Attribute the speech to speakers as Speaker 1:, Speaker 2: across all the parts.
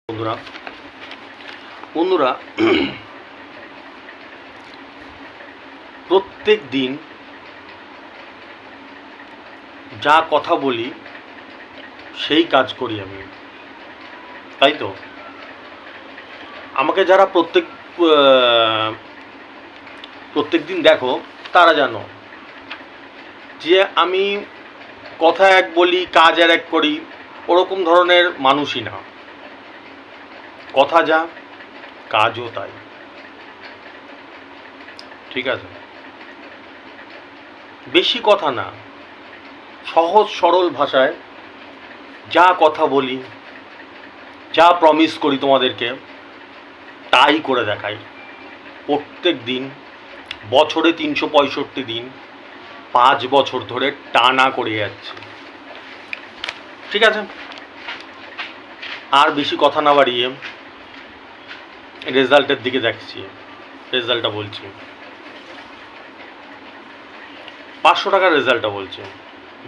Speaker 1: বন্ধুরা বন্ধুরা প্রত্যেক দিন যা কথা বলি সেই কাজ করি আমি, তাই তো? আমাকে যারা প্রত্যেক দিন দেখো তারা জানো যে আমি কথা এক বলি, কাজ আর এক করি, ওরকম ধরনের মানুষই না। কথা যা, কাজও তাই, ঠিক আছে? বেশি কথা না, সহজ সরল ভাষায় যা কথা বলি, যা প্রমিস করি তোমাদেরকে, তাই করে দেখাই। প্রত্যেক দিন, বছরে 365 দিন, 5 বছর ধরে টানা করে যাচ্ছি, ঠিক আছে? আর বেশি কথা না বাড়িয়ে রেজাল্টের দিকে দেখছি। রেজাল্টটা বলছি, 500 টাকার রেজাল্টটা বলছে।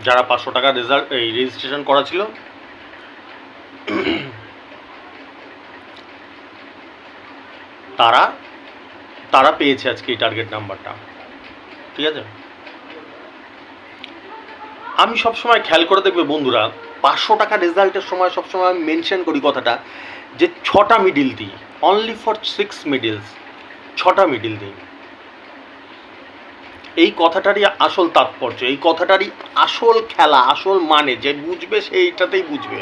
Speaker 1: যারা 500 টাকার রেজাল্ট এই রেজিস্ট্রেশন করা ছিল, তারা তারা পেয়েছে আজকে এই টার্গেট নাম্বারটা, ঠিক আছে? আমি সবসময় খেয়াল করে দেখবে বন্ধুরা, 500 টাকা রেজাল্টের সময় সবসময় আমি মেনশন করি কথাটা, যে 6টা মিডিল দিই, অনলি ফর 6 মিডিলস, 6টা মিডিল দিই। এই কথাটারই আসল তাৎপর্য, এই কথাটারই আসল খেলা, আসল মানে, যে বুঝবে সেইটাতেই বুঝবে।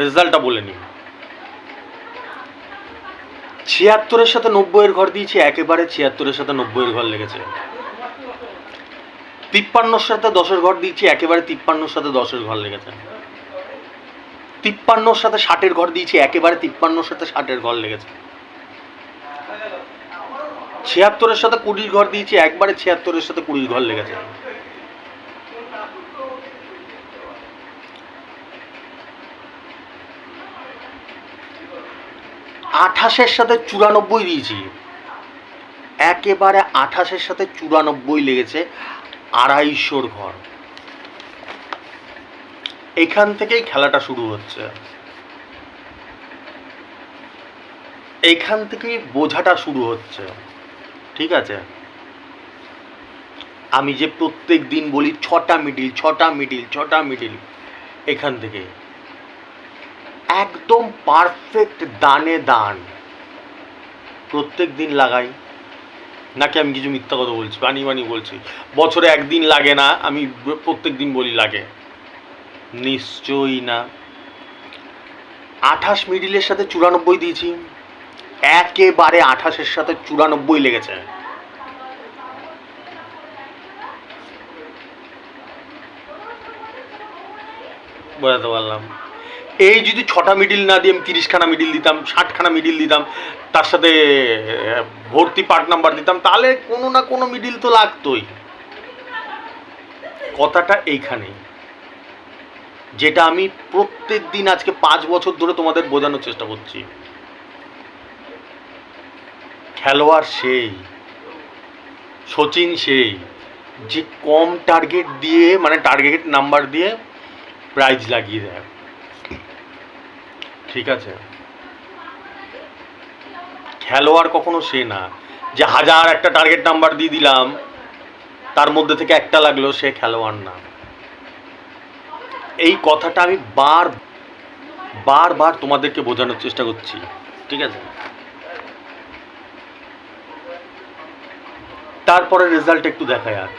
Speaker 1: রেজাল্টটা বলে নিই। 76-এর সাথে 90-এর ঘর দিয়েছি, একেবারে 76-এর সাথে 90-এর ঘর লেগেছে। 53-এর সাথে 10-এর ঘর দিয়েছি, একেবারে 53-এর সাথে 10-এর ঘর লেগেছে। 53-এর সাথে 60-এর ঘর দিয়েছি, একেবারে 53-এর সাথে 60-এর ঘর লেগেছে। 76-এর সাথে 20-এর ঘর দিয়েছি, একবারে 76-এর সাথে 20-এর ঘর লেগেছে। আঠাশের সাথে 94 দিয়েছি, একেবারে 28-এর সাথে 94 লেগেছে, 250-র ঘর। এখান থেকেই খেলাটা শুরু হচ্ছে, এইখান থেকেই বোঝাটা শুরু হচ্ছে, ঠিক আছে? আমি যে প্রত্যেক দিন বলি 6টা মিডিল, 6টা মিডিল, 6টা মিডিল, এখান থেকে একদম পারফেক্ট দানে দান প্রত্যেক দিন লাগাই। নাকি আমি কিছু মিথ্যা কথা বলছি, বানি বলছি? বছরে একদিন লাগে না, আমি প্রত্যেক দিন বলি লাগে? নিশ্চয়ই না। 28 মিডিলের সাথে 94 দিয়েছি, একেবারে 28-এর সাথে 94 লেগেছে। বোঝাতে পারলাম? এই যদি 6টা মিডিল না দিয়ে আমি 30খানা মিডিল দিতাম, 60খানা মিডিল দিতাম, তার সাথে ভর্তি পার্ট নাম্বার দিতাম, তাহলে কোনো না কোনো মিডিল তো লাগতোই। কথাটা এইখানেই, যেটা আমি প্রত্যেক দিন আজকে 5 বছর ধরে তোমাদের বোঝানোর চেষ্টা করছি। খেলোয়াড় সেই, সচিন সেই, যে কম টার্গেট দিয়ে, মানে টার্গেট নাম্বার দিয়ে প্রাইজ লাগিয়ে দেয়, ঠিক আছে? খেলোয়াড় কখনো সে না যে 1000 একটা টার্গেট নাম্বার দিয়ে দিলাম, তার মধ্যে থেকে একটা লাগলো, সে খেলোয়াড় না। এই কথাটা আমি বারবার তোমাদেরকে বোঝানোর চেষ্টা করছি, ঠিক আছে? তারপরে রেজাল্ট একটু দেখা যাক।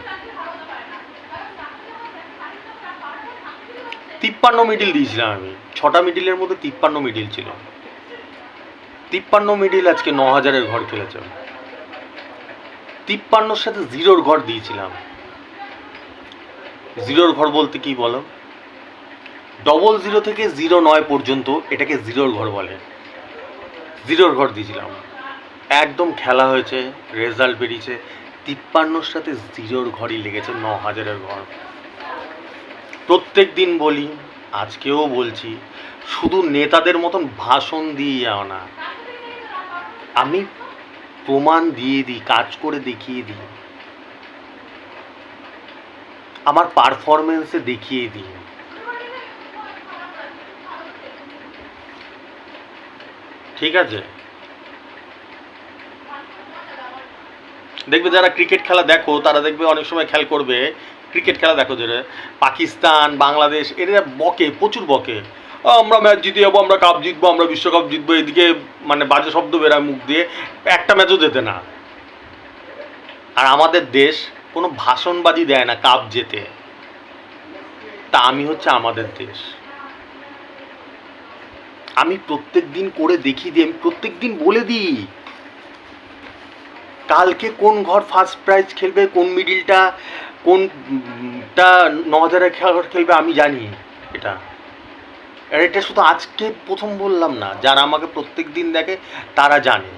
Speaker 1: 53 মিডিল দিয়েছিলাম আমি, 6টা মিডিলের মধ্যে 53 মিডিল ছিল। 53 মিডিল আজকে 9000-এর ঘর খেলেছে। 53-র সাথে 0-র ঘর দিয়েছিলাম। 0-র ঘর বলতে কি বলো? 00 থেকে 09 পর্যন্ত এটাকে 0-র ঘর বলে। 0-র ঘর দিয়েছিলাম, একদম খেলা হয়েছে, রেজাল্ট বেরিয়েছে। 53-র সাথে 0-র ঘরই লেগেছে, 9000-এর ঘর। প্রত্যেক দিন বলি, আজকেও বলছি, শুধু নেতাদের মতন ভাষণ দিয়ে যাও না, আমি প্রমাণ দিয়ে দিই, কাজ করে দেখিয়ে দিই, আমার পারফরমেন্সে দেখিয়ে দিই। ঠিক আছে, দেখবে যারা ক্রিকেট খেলা দেখো তারা দেখবে অনেক সময় খেয়াল করবে, ক্রিকেট খেলা দেখো যে পাকিস্তান বাংলাদেশ এরা বকে, প্রচুর বকে, আমরা ম্যাচ জিতে যাবো, আমরা কাপ জিতবো, আমরা বিশ্বকাপ জিতবো, এদিকে মানে বাজে শব্দ বেরায় মুখ দিয়ে, একটা ম্যাচও জেতে না। আর আমাদের দেশ কোনো ভাষণবাজি দেয় না কাপ জেতে, তা আমি হচ্ছে আমাদের দেশ। আমি প্রত্যেক দিন করে দেখিয়ে দিই, আমি প্রত্যেক দিন বলে দিই কালকে কোন ঘর ফার্স্ট প্রাইজ খেলবে, কোন মিডিলটা কোনটা 9,000 খেলবে, আমি জানি এটা। আর এটা শুধু আজকে প্রথম বললাম না, যারা আমাকে প্রত্যেক দিন দেখে তারা জানে,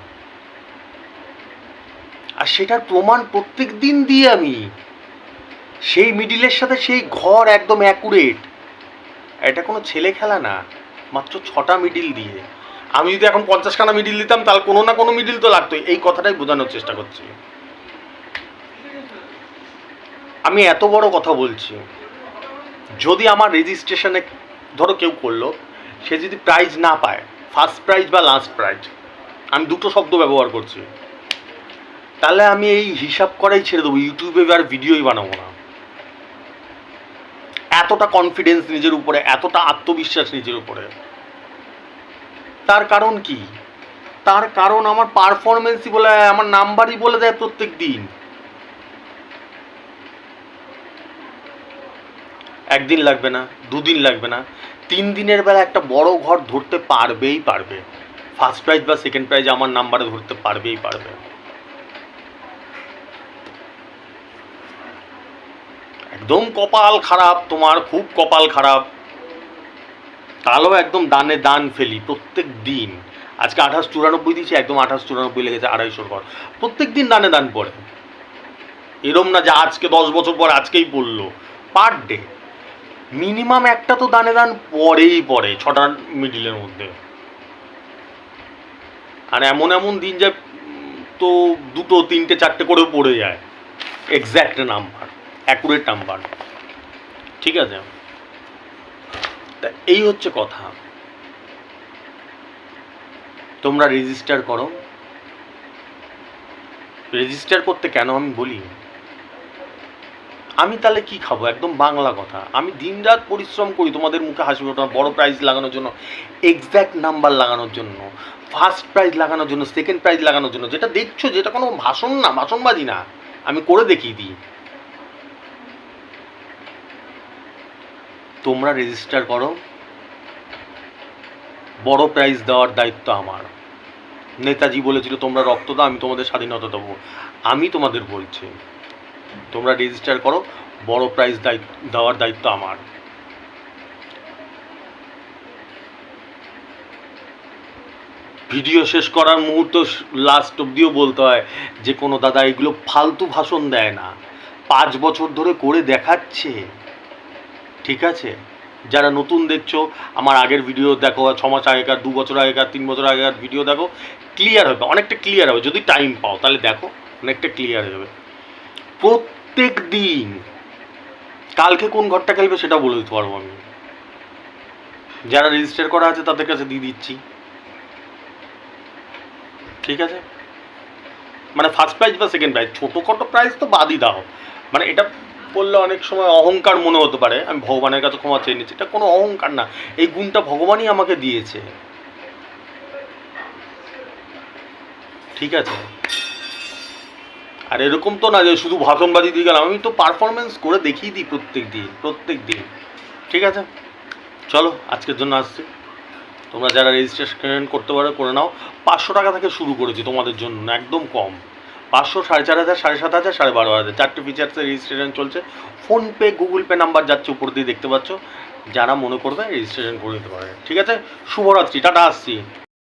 Speaker 1: আর সেটার প্রমাণ প্রত্যেক দিন দিই আমি। সেই মিডিলের সাথে সেই ঘর একদম অ্যাকুরেট। এটা কোনো ছেলে খেলা না, মাত্র 6টা মিডিল দিয়ে। আমি যদি এখন 50খানা মিডিল দিতাম তাহলে কোনো না কোনো মিডিল তো লাগতোই, এই কথাটাই বোঝানোর চেষ্টা করছি। আমি এত বড় কথা বলছি, যদি আমার রেজিস্ট্রেশনে ধরো কেউ করলো, সে যদি প্রাইজ না পায়, ফার্স্ট প্রাইজ বা লাস্ট প্রাইজ, আমি দুটো শব্দ ব্যবহার করছি, তাহলে আমি এই হিসাব করাই ছেড়ে দেবো, ইউটিউবে আর ভিডিওই বানাবো না। এতটা কনফিডেন্স নিজের উপরে, এতটা আত্মবিশ্বাস নিজের উপরে। তার কারণ কি? তার কারণ আমার পারফরমেন্সই বলে, আমার নাম্বারই বলে দেয় প্রত্যেক দিন। একদিন লাগবে না, দুদিন লাগবে না, 3 দিনের বেলা একটা বড় ঘর ধরতে পারবেই পারবে, ফার্স্ট প্রাইজ বা সেকেন্ড প্রাইজ আমার নাম্বারে ধরতে পারবেই পারবে। একদম কপাল খারাপ তোমার, খুব কপাল খারাপ, তাহলেও একদম দানে দান ফেলি প্রত্যেক দিন। আজকে 2894 দিয়েছি, একদম 2894 লেগেছে, 250 ঘর প্রত্যেক দিন দানে দান পড়ে। এরম না যে আজকে 10 বছর পর আজকেই পড়লো, পার ডে মিনিমাম একটা তো দানে দান পরেই পড়ে 6টা মিডিলের মধ্যে। আর এমন এমন দিন যায় তো 2, 3, 4টে করেও পড়ে যায়, এক্স্যাক্ট নাম্বার, অ্যাকুরেট নাম্বার। ঠিক আছে, তা এই হচ্ছে কথা। তোমরা রেজিস্টার করো। রেজিস্টার করতে কেন আমি বলি, আমি তাহলে কি খাবো, একদম বাংলা কথা। আমি দিনরাত পরিশ্রম করি তোমাদের মুখে হাসি ফোটানো, বড় প্রাইজ লাগানোর জন্য, এক্স্যাক্ট নাম্বার লাগানোর জন্য, ফার্স্ট প্রাইজ লাগানোর জন্য, সেকেন্ড প্রাইজ লাগানোর জন্য। যেটা দেখছো, যেটা কোনো ভাষণ না, ভাষণবাজি না, আমি করে দেখিয়ে দিই। তোমরা রেজিস্টার করো, বড় প্রাইজ দেওয়ার দায়িত্ব আমার। নেতাজি বলেছিল তোমরা রক্ত দাও, আমি তোমাদের স্বাধীনতা দেবো। আমি তোমাদের বলছি তোমরা রেজিস্টার করো, বড় প্রাইজ দেওয়ার দায়িত্ব আমার। ভিডিও শেষ করার মুহূর্ত লাস্ট অব্দিও বলতে হয় যে কোনো দাদা এগুলো ফালতু ভাষণ দেয় না, 5 বছর ধরে করে দেখাচ্ছে। ঠিক আছে, যারা নতুন দেখছো আমার আগের ভিডিও দেখো, 6 মাস আগেকার, 2 বছর আগেকার, 3 বছর আগেকার ভিডিও দেখো, ক্লিয়ার হবে, অনেকটা ক্লিয়ার হবে। যদি টাইম পাও তাহলে দেখো, অনেকটা ক্লিয়ার হবে। প্রত্যেক দিন কালকে কোন ঘরটা খেলবে সেটা বলে দিতে পারবো আমি। যারা রেজিস্টার করা আছে তাদের কাছে দিয়ে দিচ্ছি। ঠিক আছে, মানে ফার্স্ট প্রাইজ বা সেকেন্ড প্রাইজ, ছোটোখাটো প্রাইজ তো বাদই দাও। মানে এটা বললে অনেক সময় অহংকার মনে হতে পারে, আমি ভগবানের কাছে ক্ষমা চেয়ে নিচ্ছি, এটা কোনো অহংকার না, এই গুণটা ভগবানই আমাকে দিয়েছে। ঠিক আছে, আর এরকম তো না যে শুধু ভাষণবাজি দিয়ে গেলাম, আমি তো পারফরমেন্স করে দেখিয়ে দিই প্রত্যেক দিন প্রত্যেক দিন। ঠিক আছে, চলো আজকের জন্য আসছি। তোমরা যারা রেজিস্ট্রেশন করতে পারো করে নাও। 500 টাকা থেকে শুরু করেছি তোমাদের জন্য, একদম কম। 500, 4,500, 7,500, 12,500, 4টে ফিচার্সের রেজিস্ট্রেশন চলছে। ফোনপে, গুগল পে নাম্বার যাচ্ছে উপর দিয়ে দেখতে পাচ্ছ, যারা মনে করবে রেজিস্ট্রেশন করে দিতে পারে। ঠিক আছে, শুভরাত্রি, টাটা, আসছি।